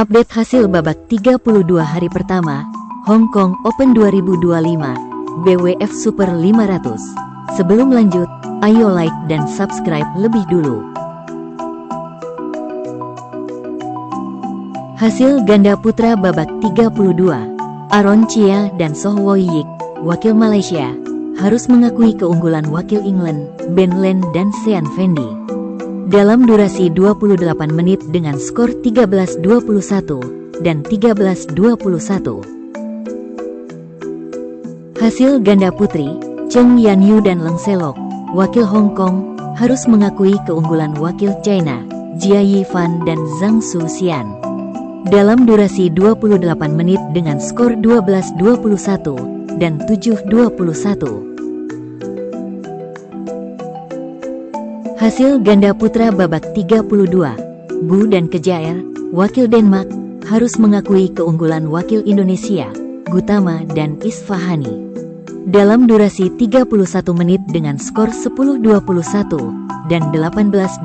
Update hasil babak 32 hari pertama, Hong Kong Open 2025, BWF Super 500. Sebelum lanjut, ayo like dan subscribe lebih dulu. Hasil ganda putra babak 32, Aaron Chia dan Soh Woi Yik, wakil Malaysia, harus mengakui keunggulan wakil England, Ben Lane dan Sean Fendi. Dalam durasi 28 menit dengan skor 13-21 dan 13-21. Hasil ganda putri, Cheng Yanyu dan Leng Selok, wakil Hong Kong, harus mengakui keunggulan wakil China, Jia Yifan dan Zhang Suxian. Dalam durasi 28 menit dengan skor 12-21 dan 7-21. Hasil ganda putra babak 32, Bu dan Kejair, wakil Denmark, harus mengakui keunggulan wakil Indonesia, Gutama dan Isfahani. Dalam durasi 31 menit dengan skor 10-21 dan 18-21.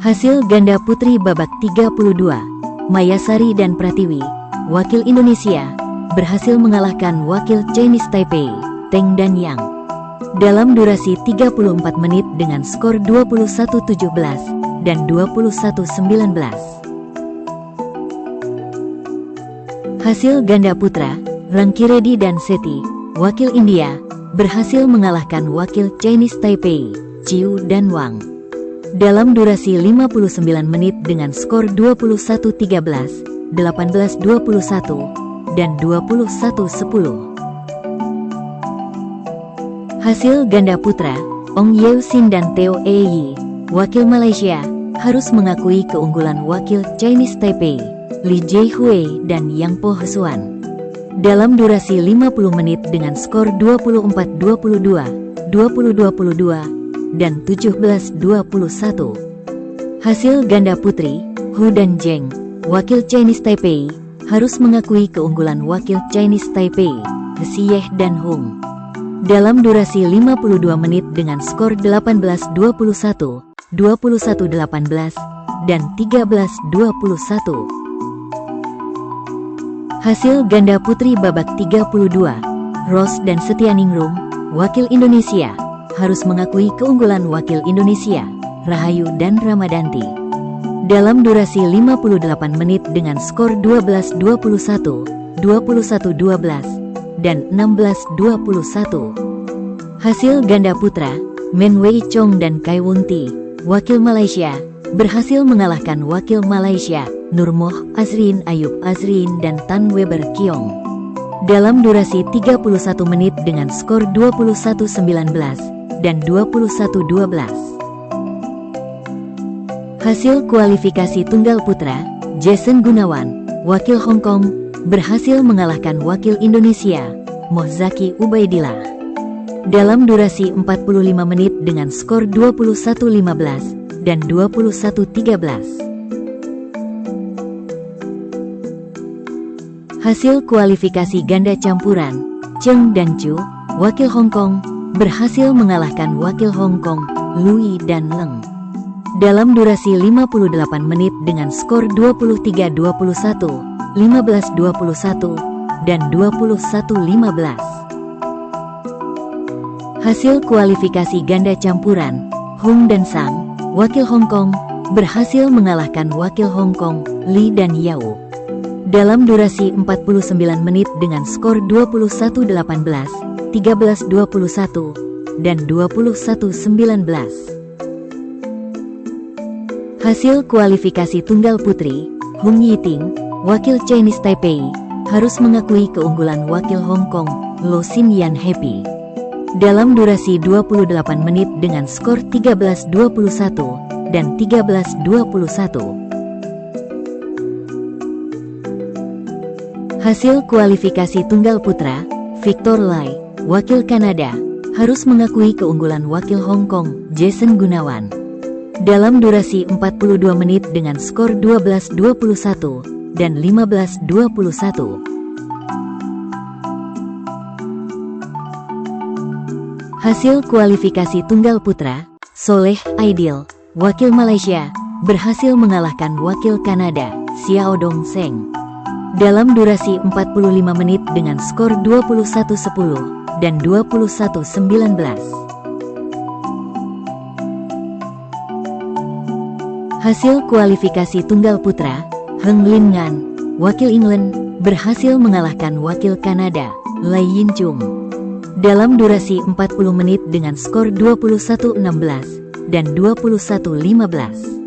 Hasil ganda putri babak 32, Mayasari dan Pratiwi, wakil Indonesia, berhasil mengalahkan wakil Chinese Taipei, Teng dan Yang. Dalam durasi 34 menit dengan skor 21-17 dan 21-19. Hasil ganda putra, Rankireddy dan Sethi, wakil India, berhasil mengalahkan wakil Chinese Taipei, Chiu dan Wang. Dalam durasi 59 menit dengan skor 21-13, 18-21, dan 21-10. Hasil ganda putra, Ong Yeo Sin dan Theo Ee Yi, wakil Malaysia, harus mengakui keunggulan wakil Chinese Taipei, Li Jiahui dan Yang Po Hesuan. Dalam durasi 50 menit dengan skor 24-22, 20-22, dan 17-21. Hasil ganda putri, Hu dan Zheng, wakil Chinese Taipei, harus mengakui keunggulan wakil Chinese Taipei, Hsieh dan Hung. Dalam durasi 52 menit dengan skor 18-21, 21-18, dan 13-21. Hasil ganda putri babak 32, Rose dan Setianingrum, wakil Indonesia, harus mengakui keunggulan wakil Indonesia, Rahayu dan Ramadanti. Dalam durasi 58 menit dengan skor 12-21, 21-12, dan 16-21. Hasil ganda putra, Men Wei Chong dan Kai Wun Ti, wakil Malaysia, berhasil mengalahkan wakil Malaysia, Nurmoh Azrin Ayub Azrin dan Tan Weber Kiong. Dalam durasi 31 menit dengan skor 21-19 dan 21-12. Hasil kualifikasi tunggal putra, Jason Gunawan, wakil Hong Kong, berhasil mengalahkan wakil Indonesia, Mohzaki Ubaidillah. Dalam durasi 45 menit dengan skor 21-15 dan 21-13. Hasil kualifikasi ganda campuran, Cheng dan Chu, wakil Hong Kong, berhasil mengalahkan wakil Hong Kong, Lui dan Leng. Dalam durasi 58 menit dengan skor 23-21, 15-21, dan 21-15. Hasil kualifikasi ganda campuran, Hung dan Sang, wakil Hong Kong, berhasil mengalahkan wakil Hong Kong, Li dan Yao. Dalam durasi 49 menit dengan skor 21-18, 13-21, dan 21-19. Hasil kualifikasi tunggal putri, Hung Yiting, wakil Chinese Taipei, harus mengakui keunggulan wakil Hong Kong, Lo Sin Yan Happy. Dalam durasi 28 menit dengan skor 13-21 dan 13-21. Hasil kualifikasi tunggal putra, Victor Lai, wakil Kanada, harus mengakui keunggulan wakil Hong Kong, Jason Gunawan. Dalam durasi 42 menit dengan skor 12-21 dan 15-21. Hasil kualifikasi tunggal putra, Soleh Aidil, wakil Malaysia, berhasil mengalahkan wakil Kanada, Xiao Dong Seng, dalam durasi 45 menit dengan skor 21-10 dan 21-19. Hasil kualifikasi tunggal putra, Heng Lin Ngan, wakil England, berhasil mengalahkan wakil Kanada, Lai Yin Chung, dalam durasi 40 menit dengan skor 21-16 dan 21-15.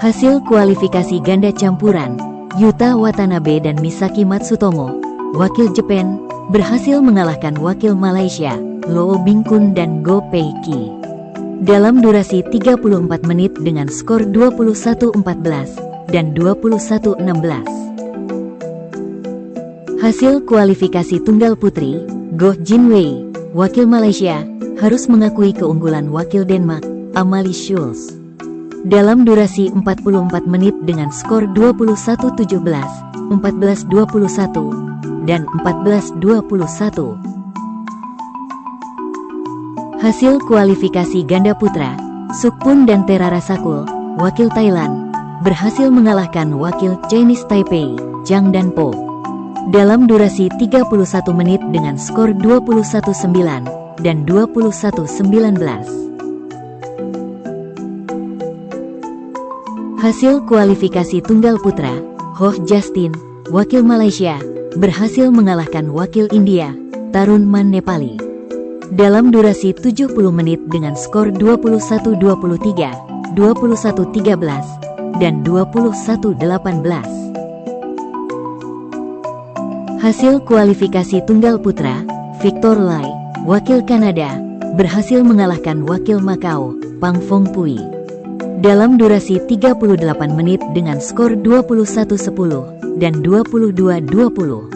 Hasil kualifikasi ganda campuran, Yuta Watanabe dan Misaki Matsutomo, wakil Jepang, berhasil mengalahkan wakil Malaysia, Loh Bingkun dan Go Pei Ki, dalam durasi 34 menit dengan skor 21-14 dan 21-16. Hasil kualifikasi tunggal putri, Goh Jin Wei, wakil Malaysia, harus mengakui keunggulan wakil Denmark, Amalie Schulz, dalam durasi 44 menit dengan skor 21-17, 14-21, dan 14-21. Hasil kualifikasi ganda putra, Sukpun dan Tera Rasakul, wakil Thailand, berhasil mengalahkan wakil Chinese Taipei, Zhang Danpo, dalam durasi 31 menit dengan skor 21-9 dan 21-19. Hasil kualifikasi tunggal putra, Ho Justin, wakil Malaysia, berhasil mengalahkan wakil India, Tarun Man Nepali, dalam durasi 70 menit dengan skor 21-23, 21-13, dan 21-18. Hasil kualifikasi tunggal putra, Victor Lai, wakil Kanada, berhasil mengalahkan wakil Macau, Pang Fong Pui, dalam durasi 38 menit dengan skor 21-10 dan 22-20.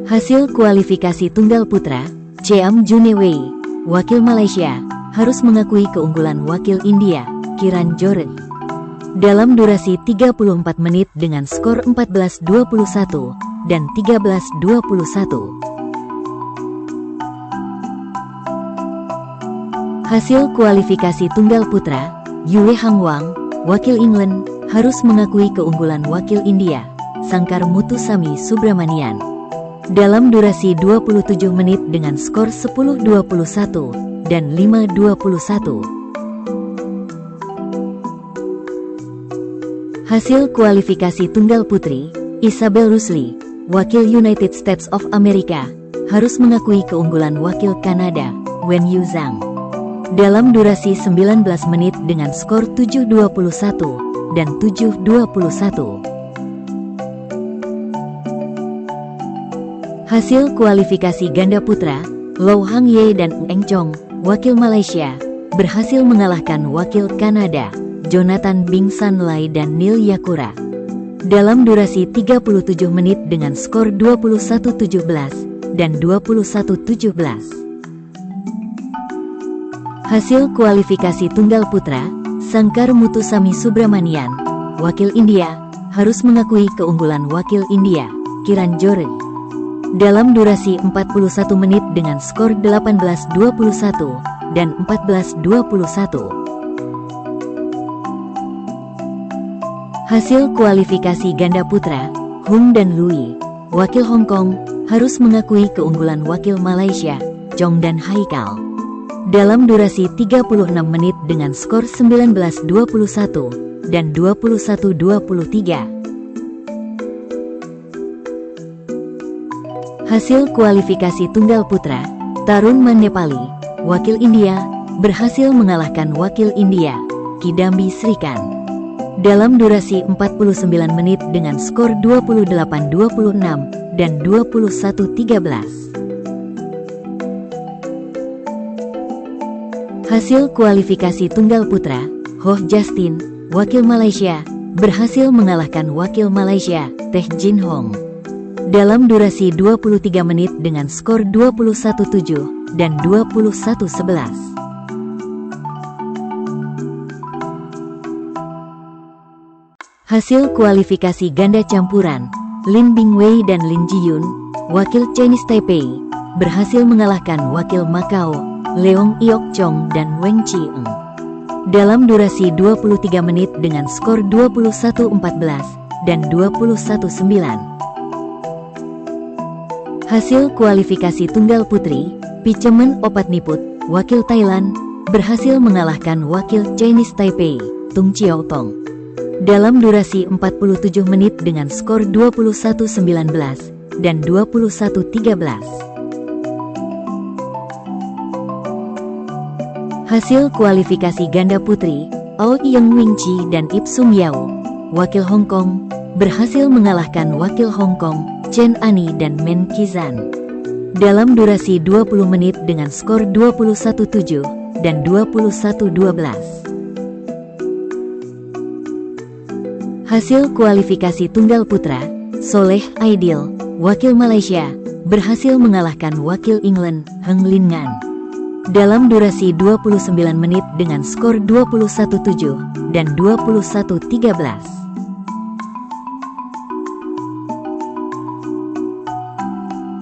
Hasil kualifikasi tunggal putra, Cheam Junewei, wakil Malaysia, harus mengakui keunggulan wakil India, Kiran Jordan, dalam durasi 34 menit dengan skor 14-21 dan 13-21. Hasil kualifikasi tunggal putra, Yue Hangwang, wakil England, harus mengakui keunggulan wakil India, Sankar Muthusamy Subramanian, dalam durasi 27 menit dengan skor 10-21 dan 5-21. Hasil kualifikasi tunggal putri, Isabel Rusli, wakil United States of America, harus mengakui keunggulan wakil Kanada, Wen Yu Zhang, dalam durasi 19 menit dengan skor 7-21 dan 7-21. Hasil kualifikasi ganda putra, Low Hang Ye dan Eng Chong, wakil Malaysia, berhasil mengalahkan wakil Kanada, Jonathan Bing San Lai dan Neil Yakura, dalam durasi 37 menit dengan skor 21-17 dan 21-17. Hasil kualifikasi tunggal putra, Sankar Muthusamy Subramanian, wakil India, harus mengakui keunggulan wakil India, Kiran Jordan, dalam durasi 41 menit dengan skor 18-21 dan 14-21. Hasil kualifikasi ganda putra, Hung dan Lui, wakil Hong Kong, harus mengakui keunggulan wakil Malaysia, Chong dan Haikal, dalam durasi 36 menit dengan skor 19-21 dan 21-23. Hasil kualifikasi tunggal putra, Tarun Man Nepali, wakil India, berhasil mengalahkan wakil India, Kidambi Srikanth, dalam durasi 49 menit dengan skor 28-26 dan 21-13. Hasil kualifikasi tunggal putra, Ho Justin, wakil Malaysia, berhasil mengalahkan wakil Malaysia, Teh Jin Hong, dalam durasi 23 menit dengan skor 21-7 dan 21-11. Hasil kualifikasi ganda campuran, Lin Bingwei dan Lin Jiyun, wakil Chinese Taipei, berhasil mengalahkan wakil Macau, Leong Iok Chong dan Wang Chi-eng dalam durasi 23 menit dengan skor 21-14 dan 21-9. Hasil kualifikasi tunggal putri, Pichemen Opatniput, wakil Thailand, berhasil mengalahkan wakil Chinese Taipei, Tung Chiao-tong, dalam durasi 47 menit dengan skor 21-19 dan 21-13. Hasil kualifikasi ganda putri, Ao Yeong Wing Chi dan Ip Sung Yao, wakil Hong Kong, berhasil mengalahkan wakil Hong Kong, Chen Ani dan Men Qizhan, dalam durasi 20 menit dengan skor 21-7 dan 21-12. Hasil kualifikasi tunggal putra, Soleh Aidil, wakil Malaysia, berhasil mengalahkan wakil England, Heng Lin Ngan, dalam durasi 29 menit dengan skor 21-7 dan 21-13.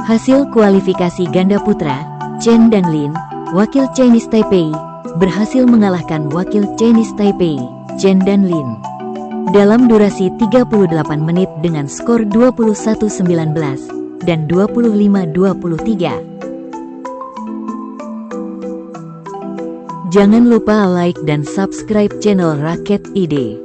Hasil kualifikasi ganda putra, Chen dan Lin, wakil Chinese Taipei, berhasil mengalahkan wakil Chinese Taipei, Chen dan Lin, dalam durasi 38 menit dengan skor 21-19 dan 25-23. Jangan lupa like dan subscribe channel Raket ID.